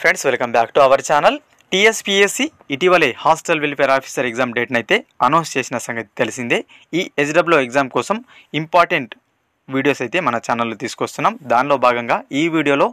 Friends, welcome back to our channel. TSPSC ఇటీవలే hostel welfare officer exam డేట్ని అయితే announce చేసిన సంగతి తెలిసిందే. ఈ హెచ్డబ్ల్యూ ఎగ్జామ్ కోసం ఇంపార్టెంట్ వీడియోస్ అయితే మన ఛానల్లో తీసుకొస్తున్నాం. దానిలో భాగంగా ఈ వీడియోలో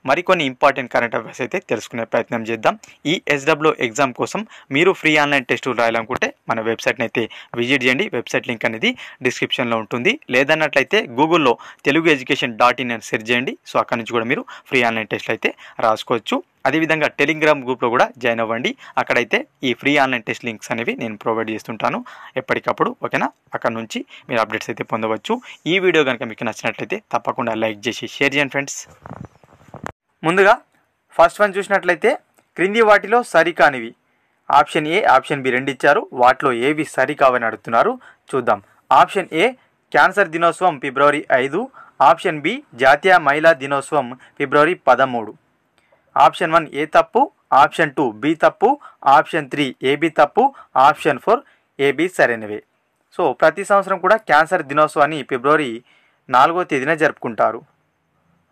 మరికొన్ని ఇంపార్టెంట్ కరెంట్ అఫైర్స్ అయితే తెలుసుకునే ప్రయత్నం చేద్దాం. ఈ హెచ్డబ్ల్యూ ఎగ్జామ్ కోసం మీరు ఫ్రీ ఆన్లైన్ టెస్టులు రాయాలనుకుంటే మన వెబ్సైట్ని అయితే విజిట్ చేయండి. వెబ్సైట్ లింక్ అనేది డిస్క్రిప్షన్లో ఉంటుంది. లేదన్నట్లయితే గూగుల్లో telugueducation.in అని సెర్చ్ చేయండి. సో అక్కడి నుంచి కూడా మీరు ఫ్రీ ఆన్లైన్ టెస్ట్లు అయితే రాసుకోవచ్చు. అదేవిధంగా టెలిగ్రామ్ గ్రూప్లో కూడా జాయిన్ అవ్వండి. అక్కడైతే ఈ ఫ్రీ ఆన్లైన్ టెస్ట్ లింక్స్ అనేవి నేను ప్రొవైడ్ చేస్తుంటాను ఎప్పటికప్పుడు. ఓకేనా, అక్కడ నుంచి మీరు అప్డేట్స్ అయితే పొందవచ్చు. ఈ వీడియో కనుక మీకు నచ్చినట్లయితే తప్పకుండా లైక్ చేసి షేర్ చేయండి ఫ్రెండ్స్. ముందుగా ఫస్ట్ వన్ చూసినట్లయితే క్రింది వాటిలో సరికానివి. ఆప్షన్ ఏ, ఆప్షన్ బి రెండు ఇచ్చారు. వాటిలో ఏవి సరికావని అడుగుతున్నారు. చూద్దాం. ఆప్షన్ ఏ క్యాన్సర్ దినోత్సవం ఫిబ్రవరి 5. ఆప్షన్ బి జాతీయ మహిళా దినోత్సవం ఫిబ్రవరి 13. ఆప్షన్ 1 ఏ తప్పు, ఆప్షన్ 2 బి తప్పు, ఆప్షన్ 3 ఏబి తప్పు, ఆప్షన్ 4 ఏబి సరైనవే. సో ప్రతి సంవత్సరం కూడా క్యాన్సర్ దినోత్సవాన్ని ఫిబ్రవరి 4వ తేదీన జరుపుకుంటారు.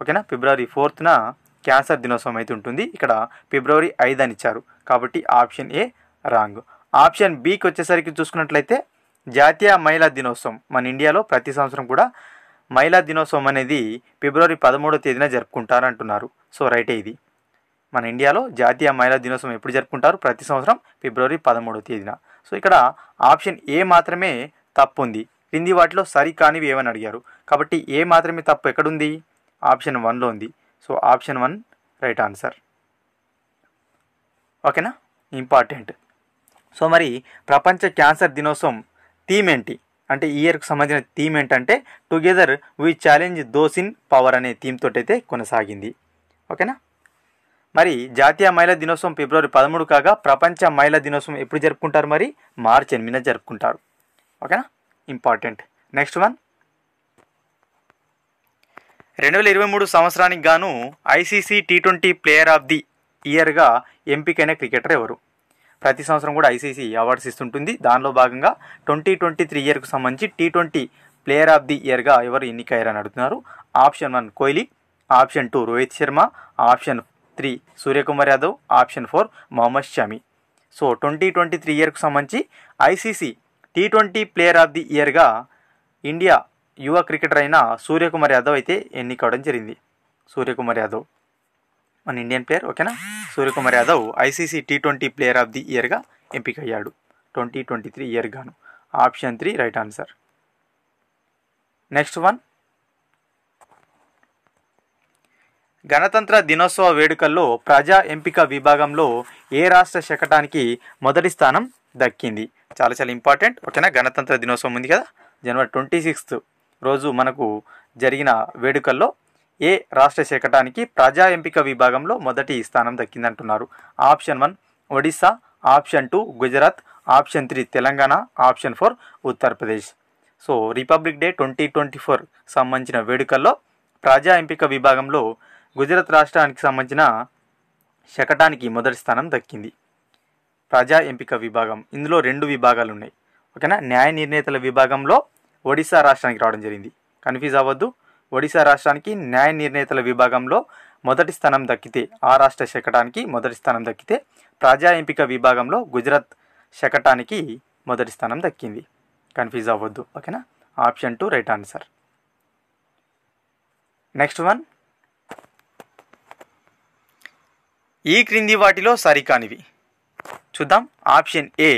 ఓకేనా, ఫిబ్రవరి 4న క్యాన్సర్ దినోత్సవం అయితే ఉంటుంది. ఇక్కడ ఫిబ్రవరి 5 అని ఇచ్చారు కాబట్టి ఆప్షన్ ఏ రాంగ్. ఆప్షన్ బికి వచ్చేసరికి చూసుకున్నట్లయితే జాతీయ మహిళా దినోత్సవం మన ఇండియాలో ప్రతి సంవత్సరం కూడా మహిళా దినోత్సవం అనేది ఫిబ్రవరి 13వ తేదీన జరుపుకుంటారు అంటున్నారు. సో రైటే ఇది. మన ఇండియాలో జాతీయ మహిళా దినోత్సవం ఎప్పుడు జరుపుకుంటారు? ప్రతి సంవత్సరం ఫిబ్రవరి 13వ తేదీన. సో ఇక్కడ ఆప్షన్ ఏ మాత్రమే తప్పు ఉంది. క్రింది వాటిలో సరికానివి ఏమని అడిగారు కాబట్టి ఏ మాత్రమే తప్పు ఎక్కడుంది? ఆప్షన్ 1లో ఉంది. So option 1 right answer. ఓకేనా, ఇంపార్టెంట్. సో మరి ప్రపంచ క్యాన్సర్ దినోత్సవం థీమ్ ఏంటి అంటే ఈ ఇయర్కి సంబంధించిన థీమ్ ఏంటంటే together we challenge those in power అనే థీమ్ తోటి అయితే కొనసాగింది. ఓకేనా, మరి జాతీయ మహిళా దినోత్సవం ఫిబ్రవరి 13 కాగా ప్రపంచ మహిళా దినోత్సవం ఎప్పుడు జరుపుకుంటారు? మరి మార్చి 8న జరుపుకుంటారు. ఓకేనా, ఇంపార్టెంట్. నెక్స్ట్ వన్, 2023 సంవత్సరానికి గాను ICC T20 player of the ఇయర్గా ఎంపికైన క్రికెటర్ ఎవరు? ప్రతి సంవత్సరం కూడా ఐసీసీ అవార్డ్స్ ఇస్తుంటుంది. దానిలో భాగంగా 2023 ఇయర్కు సంబంధించి T20 ప్లేయర్ ఆఫ్ ది ఇయర్గా ఎవరు ఎన్నికయ్యారని అడుగుతున్నారు. Option 1 Kohli, option 2 Rohit Sharma, option 3 Suryakumar Yadav, option 4 Mohammed Shami. So 2023 ఇయర్కు సంబంధించి ICC T20 player of the ఇయర్గా ఇండియా యువ క్రికెటర్ అయిన సూర్యకుమార్ యాదవ్ అయితే ఎన్నికవడం జరిగింది. సూర్యకుమార్ యాదవ్ మన ఇండియన్ ప్లేయర్. ఓకేనా, Suryakumar Yadav ICC T20 player of the ఇయర్గా ఎంపికయ్యాడు 2023 ఇయర్ గాను. Option 3 right answer. Next one, గణతంత్ర దినోత్సవ వేడుకల్లో ప్రజా ఎంపిక విభాగంలో ఏ రాష్ట్ర శకటానికి మొదటి స్థానం దక్కింది? చాలా చాలా ఇంపార్టెంట్. ఓకేనా, గణతంత్ర దినోత్సవం ఉంది కదా, జనవరి 26 రోజు మనకు జరిగిన వేడుకల్లో ఏ రాష్ట్ర శకటానికి ప్రజా ఎంపిక విభాగంలో మొదటి స్థానం దక్కిందంటున్నారు. Option 1 Odisha, option 2 Gujarat, option 3 Telangana, option 4 Uttar Pradesh. So Republic Day 2024 సంబంధించిన వేడుకల్లో ప్రజా ఎంపిక విభాగంలో గుజరాత్ రాష్ట్రానికి సంబంధించిన శకటానికి మొదటి స్థానం దక్కింది. ప్రజా ఎంపిక విభాగం ఇందులో 2 విభాగాలు ఉన్నాయి. ఓకేనా, న్యాయ నిర్ణేతల విభాగంలో ఒడిశా రాష్ట్రానికి రావడం జరిగింది. కన్ఫ్యూజ్ అవ్వద్దు. ఒడిశా రాష్ట్రానికి న్యాయ నిర్ణేతల విభాగంలో మొదటి స్థానం దక్కితే, ఆ రాష్ట్ర శకటానికి మొదటి స్థానం దక్కితే, ప్రజా ఎంపిక విభాగంలో గుజరాత్ శకటానికి మొదటి స్థానం దక్కింది. కన్ఫ్యూజ్ అవ్వద్దు. ఓకేనా, option 2 right answer. Next one, ఈ క్రింది వాటిలో సరికానివి చూద్దాం. ఆప్షన్ ఏ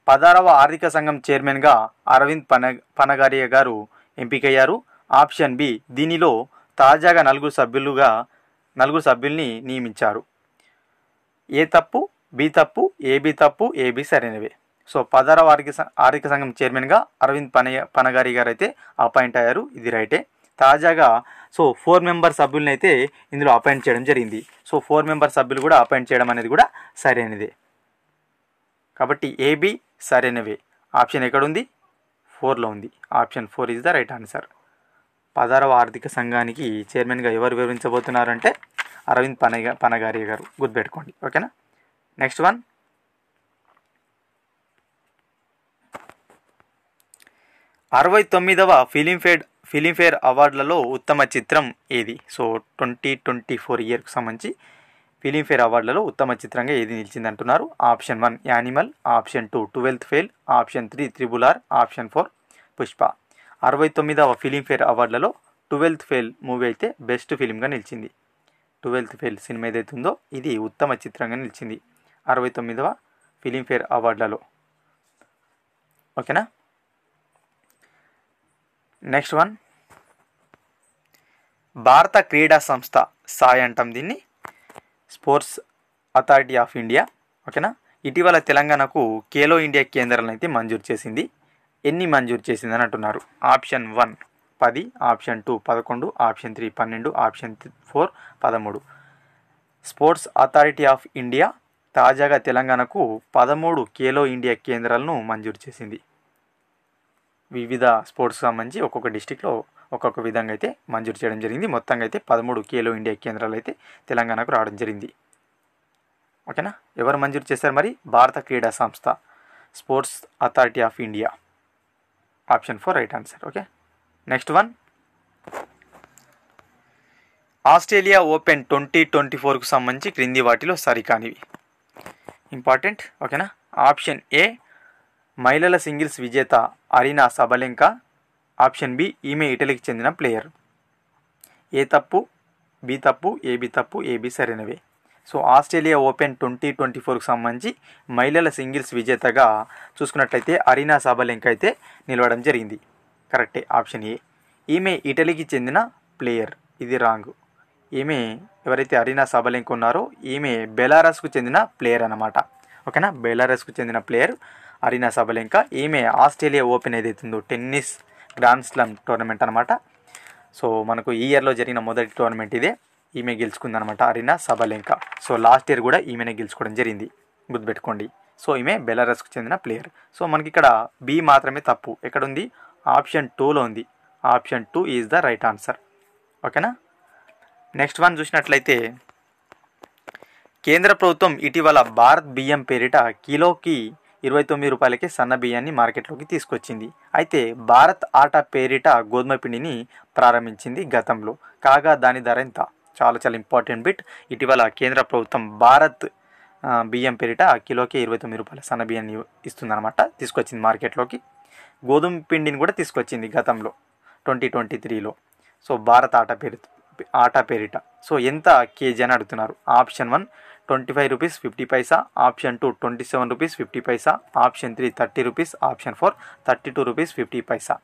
16వ ఆర్థిక సంఘం చైర్మన్గా అరవింద్ పనగారియా గారు ఎంపికయ్యారు. ఆప్షన్ బి దీనిలో తాజాగా 4 సభ్యుల్ని నియమించారు. ఏ తప్పు, బి తప్పు, ఏబి తప్పు, ఏబి సరైనవే. సో 16వ ఆర్థిక సంఘం చైర్మన్గా అరవింద్ పనగారి గారు అయితే అపాయింట్ అయ్యారు. ఇది రైటే. తాజాగా 4 మెంబర్ సభ్యులను అయితే ఇందులో అపాయింట్ చేయడం జరిగింది. 4 మెంబర్ సభ్యులు కూడా అపాయింట్ చేయడం అనేది కూడా సరైనదే. కాబట్టి ఏబి సరైనవే. ఆప్షన్ ఎక్కడుంది? 4లో ఉంది. Option 4 is the right answer. 16వ ఆర్థిక సంఘానికి చైర్మన్గా ఎవరు వివరించబోతున్నారంటే అరవింద్ పనగారియా గారు. గుర్తుపెట్టుకోండి. ఓకేనా, నెక్స్ట్ వన్, 69వ ఫిలింఫేర్ అవార్డులలో ఉత్తమ చిత్రం ఏది? 2024 ఇయర్కి సంబంధించి ఫిలింఫేర్ అవార్డులలో ఉత్తమ చిత్రంగా ఏది నిలిచింది అంటున్నారు. Option 1 Animal, option 2 12th Fail, option 3 Triple R, option 4 Pushpa. 69వ ఫిలింఫేర్ అవార్డులలో 12th ఫెయిల్ మూవీ అయితే బెస్ట్ ఫిలింగా నిలిచింది. 12th ఫెయిల్ సినిమా ఏదైతే ఉందో ఇది ఉత్తమ చిత్రంగా నిలిచింది 69వ ఫిలింఫేర్ అవార్డులలో. ఓకేనా. నెక్స్ట్ వన్, భారత క్రీడా సంస్థ సాయ్ అంటాం దీన్ని, స్పోర్ట్స్ అథారిటీ ఆఫ్ ఇండియా. ఓకేనా. ఇటీవల తెలంగాణకు ఖేలో ఇండియా కేంద్రాలను అయితే మంజూరు చేసింది. ఎన్ని మంజూరు చేసిందని అంటున్నారు. Option 1 10, option 2 11, option 3 12, option 4 13. Sports Authority of India తాజాగా తెలంగాణకు 13 ఖేలో ఇండియా కేంద్రాలను మంజూరు చేసింది. వివిధ స్పోర్ట్స్కి సంబంధించి ఒక్కొక్క డిస్టిక్లో ఒక్కొక్క విధంగా అయితే మంజూరు చేయడం జరిగింది. మొత్తంగా అయితే 13 ఖేలో ఇండియా కేంద్రాలు అయితే తెలంగాణకు రావడం జరిగింది. ఓకేనా. ఎవరు మంజూరు చేశారు మరి? భారత క్రీడా సంస్థ, Sports Authority of India. Option 4 right answer. Okay. Next one, Australia Open 2024కు సంబంధించి క్రింది వాటిలో సరికానివి. ఇంపార్టెంట్. ఓకేనా. ఆప్షన్ ఏ మహిళల సింగిల్స్ విజేత అరీనా సబలెంకా. ఆప్షన్ బి ఈమె ఇటలీకి చెందిన ప్లేయర్. ఏ తప్పు, బి తప్పు, ఏబి తప్పు, ఏబి సరైనవే. సో ఆస్ట్రేలియా ఓపెన్ 2024కు సంబంధించి మహిళల సింగిల్స్ విజేతగా చూసుకున్నట్లయితే అరీనా సబలెంకా అయితే నిలవడం జరిగింది. కరెక్టే. Option A. ఈమె ఇటలీకి చెందిన ప్లేయర్. ఇది రాంగ్. ఈమె ఎవరైతే అరీనా సబలెంకా ఉన్నారో ఈమె బెలారస్కు చెందిన ప్లేయర్ అన్నమాట. ఓకేనా. బెలారస్కు చెందిన ప్లేయర్ అరీనా సబలెంకా. ఈమె ఆస్ట్రేలియా ఓపెన్ ఏదైతుందో టెన్నిస్ గ్రాండ్ స్లామ్ టోర్నమెంట్ అనమాట. సో మనకు ఈ ఇయర్లో జరిగిన మొదటి టోర్నమెంట్ ఇదే. ఈమె గెలుచుకుందనమాట Aryna Sabalenka. So last year కూడా ఈమెనే గెలుచుకోవడం జరిగింది, గుర్తుపెట్టుకోండి. సో ఈమె బెలారస్కు చెందిన ప్లేయర్. సో మనకి ఇక్కడ బి మాత్రమే తప్పు. ఎక్కడుంది? ఆప్షన్ 2లో ఉంది. Option 2 is the right answer. ఓకేనా. నెక్స్ట్ వన్ చూసినట్లయితే, కేంద్ర ప్రభుత్వం ఇటీవల భారత్ బియ్యం పేరిట కిలోకి 29 రూపాయలకి సన్న బియ్యాన్ని మార్కెట్లోకి తీసుకొచ్చింది. అయితే భారత్ ఆటా పేరిట గోధుమ పిండిని ప్రారంభించింది గతంలో. కాగా దాని ధర ఎంత? చాలా ఇంపార్టెంట్ బిట్. ఇటీవల కేంద్ర ప్రభుత్వం భారత్ బియ్యం పేరిట కిలోకి 29 రూపాయల సన్న బియ్యాన్ని ఇస్తుందన్నమాట, తీసుకొచ్చింది మార్కెట్లోకి. గోధుమ పిండిని కూడా తీసుకొచ్చింది గతంలో 2023లో. సో భారత్ ఆటా పేరిట. సో ఎంత కేజీ అని అడుగుతున్నారు. ఆప్షన్ 1 25 రూపీస్ 50 పైసా, ఆప్షన్ 2 27 రూపీస్ 50 పైసా, ఆప్షన్ 3 30 రూపీస్, ఆప్షన్ 4 32 రూపీస్ 50 పైసా.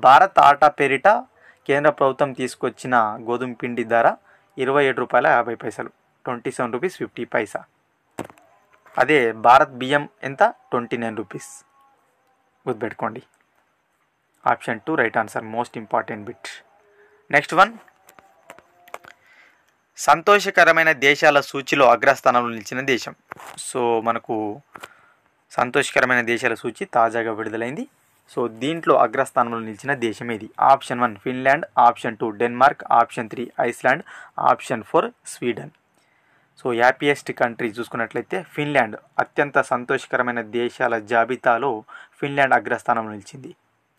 భారత్ ఆటా పేరిట కేంద్ర ప్రభుత్వం తీసుకొచ్చిన గోధుమ పిండి ధర 27 రూపాయల 50 పైసలు, 27 రూపీస్ 50 పైసా. అదే భారత్ బియ్యం ఎంత? 29 రూపీస్. గుర్తుపెట్టుకోండి. Option 2 right answer. Most important bit. Next one, సంతోషకరమైన దేశాల సూచిలో అగ్రస్థానంలో నిలిచిన దేశం. సో మనకు సంతోషకరమైన దేశాల సూచి తాజాగా విడుదలైంది. సో దీంట్లో అగ్రస్థానంలో నిలిచిన దేశం ఏది? Option 1 Finland, option 2 Denmark, option 3 Iceland, option 4 Sweden. So happiest country చూసుకున్నట్లయితే ఫిన్లాండ్. అత్యంత సంతోషకరమైన దేశాల జాబితాలో ఫిన్లాండ్ అగ్రస్థానంలో నిలిచింది.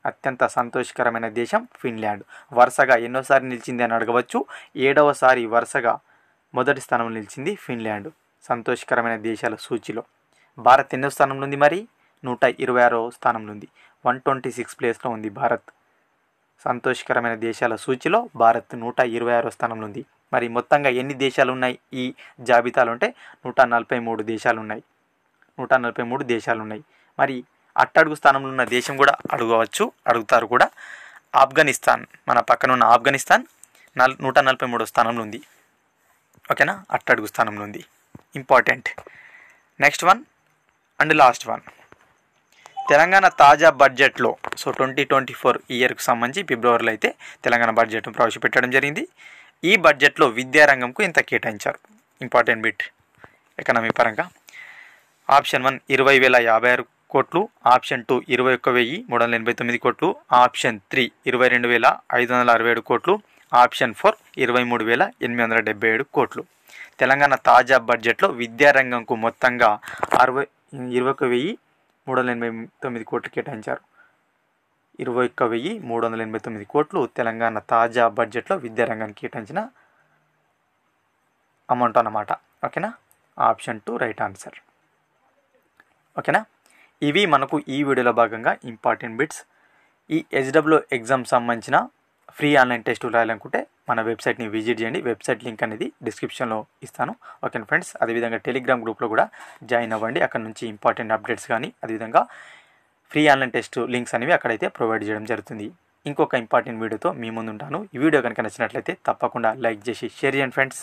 అత్యంత సంతోషకరమైన దేశం ఫిన్లాండ్. వరుసగా ఎన్నోసారి నిలిచింది అని అడగవచ్చు. 7వసారి వరుసగా మొదటి స్థానంలో నిలిచింది ఫిన్లాండ్ సంతోషకరమైన దేశాల సూచిలో. భారత్ ఎన్నో స్థానంలో ఉంది మరి? 126వ స్థానంలో ఉంది. 126 ప్లేస్లో ఉంది భారత్. సంతోషకరమైన దేశాల సూచిలో భారత్ 126వ స్థానంలో ఉంది. మరి మొత్తంగా ఎన్ని దేశాలు ఉన్నాయి ఈ జాబితాలో అంటే 143 దేశాలు ఉన్నాయి. 143 దేశాలు ఉన్నాయి. మరి అట్టడుగు స్థానంలో ఉన్న దేశం కూడా అడుగుతారు కూడా. ఆఫ్ఘనిస్తాన్, మన పక్కన ఉన్న ఆఫ్ఘనిస్తాన్ 143వ స్థానంలో ఉంది. ఓకేనా. అట్టడుగు స్థానంలో ఉంది. Important. Next one and last one, Telangana తాజా బడ్జెట్లో సో 2024 ఇయర్కు సంబంధించి ఫిబ్రవరిలో అయితే తెలంగాణ బడ్జెట్ను ప్రవేశపెట్టడం జరిగింది. ఈ బడ్జెట్లో విద్యారంగంకు ఎంత కేటాయించారు? ఇంపార్టెంట్ బిట్ ఎకనామీ పరంగా. ఆప్షన్ 1 20,056 కోట్లు, ఆప్షన్ 2 21,389 కోట్లు, ఆప్షన్ 3 22,567 కోట్లు, ఆప్షన్ 4 23,877 కోట్లు. తెలంగాణ తాజా బడ్జెట్లో విద్యారంగంకు మొత్తంగా 21,389 కోట్లు కేటాయించారు. 21,389 కోట్లు తెలంగాణ తాజా బడ్జెట్లో విద్యారంగానికి కేటాయించిన అమౌంట్ అన్నమాట. ఓకేనా, ఆప్షన్ 2 రైట్ ఆన్సర్. ఓకేనా, ఇవి మనకు ఈ వీడియోలో భాగంగా ఇంపార్టెంట్ బిట్స్. ఈ హెచ్డబ్ల్యూ ఎగ్జామ్ సంబంధించిన ఫ్రీ ఆన్లైన్ టెస్టులు రాయాలనుకుంటే మన వెబ్సైట్ని విజిట్ చేయండి. వెబ్సైట్ లింక్ అనేది డిస్క్రిప్షన్లో ఇస్తాను. ఓకే ఫ్రెండ్స్, అదేవిధంగా టెలిగ్రామ్ గ్రూప్లో కూడా జాయిన్ అవ్వండి. అక్కడ నుంచి ఇంపార్టెంట్ అప్డేట్స్ కానీ అదేవిధంగా ఫ్రీ ఆన్లైన్ టెస్ట్ లింక్స్ అనేవి అక్కడైతే ప్రొవైడ్ చేయడం జరుగుతుంది. ఇంకొక ఇంపార్టెంట్ వీడియోతో మీ ముందు ఉంటాను. ఈ వీడియో కనుక నచ్చినట్లయితే తప్పకుండా లైక్ చేసి షేర్ చేయండి ఫ్రెండ్స్.